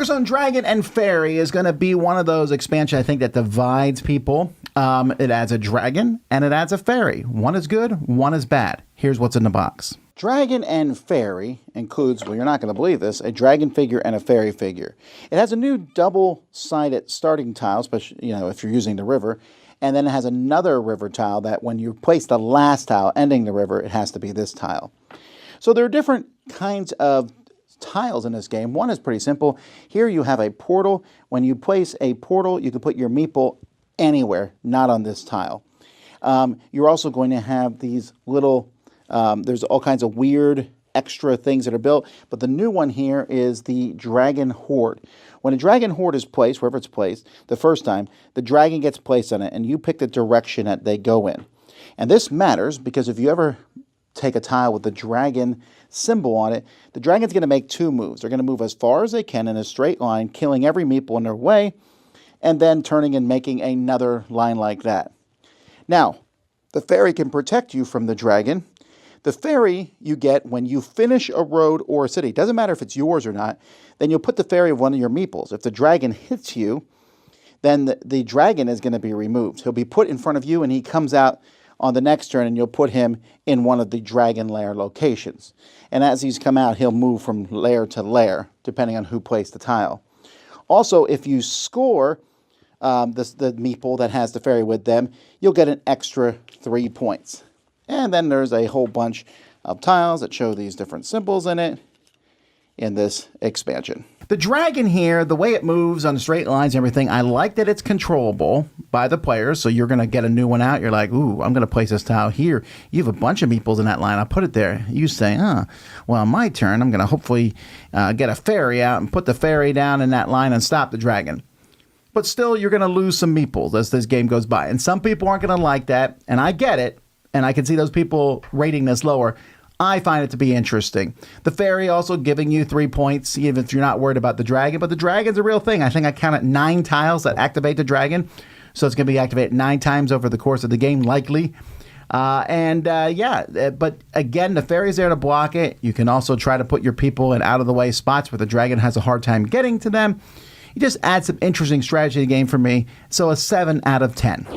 Carcassonne Dragon and Fairy is going to be one of those expansions, I think, that divides people. It adds a dragon and it adds a fairy. One is good, one is bad. Here's what's in the box. Dragon and Fairy includes, well, you're not going to believe this, a dragon figure and a fairy figure. It has a new double-sided starting tile, especially if you're using the river, and then it has another river tile that when you place the last tile ending the river, it has to be this tile. So there are different kinds of tiles in this game. One is pretty simple. Here you have a portal. When you place a portal, you can put your meeple anywhere, not on this tile. You're also going to have these little, there's all kinds of weird extra things that are built, but the new one here is the dragon horde. When a dragon horde is placed, wherever it's placed, the first time, the dragon gets placed on it, and you pick the direction that they go in. And this matters because if you ever take a tile with the dragon symbol on it, the dragon's going to make two moves. They're going to move as far as they can in a straight line, killing every meeple in their way, and then turning and making another line like that. Now, the fairy can protect you from the dragon. The fairy you get when you finish a road or a city. Doesn't matter if it's yours or not. Then you'll put the fairy of one of your meeples. If the dragon hits you, then the dragon is going to be removed. He'll be put in front of you, and he comes out on the next turn, and you'll put him in one of the dragon lair locations. And as he's come out, he'll move from lair to lair, depending on who placed the tile. Also, if you score the meeple that has the fairy with them, you'll get an extra 3 points. And then there's a whole bunch of tiles that show these different symbols in it in this expansion. The dragon here, the way it moves on the straight lines and everything, I like that it's controllable by the players. So you're going to get a new one out. You're like, ooh, I'm going to place this tile here. You have a bunch of meeples in that line. I'll put it there. You say, well, my turn, I'm going to hopefully get a fairy out and put the fairy down in that line and stop the dragon. But still, you're going to lose some meeples as this game goes by. And some people aren't going to like that. And I get it. And I can see those people rating this lower. I find it to be interesting. The fairy also giving you 3 points, even if you're not worried about the dragon. But the dragon's a real thing. I think I counted 9 tiles that activate the dragon. So it's going to be activated 9 times over the course of the game, likely. But again, the fairy's there to block it. You can also try to put your people in out-of-the-way spots where the dragon has a hard time getting to them. You just add some interesting strategy to the game for me. So a 7 out of 10.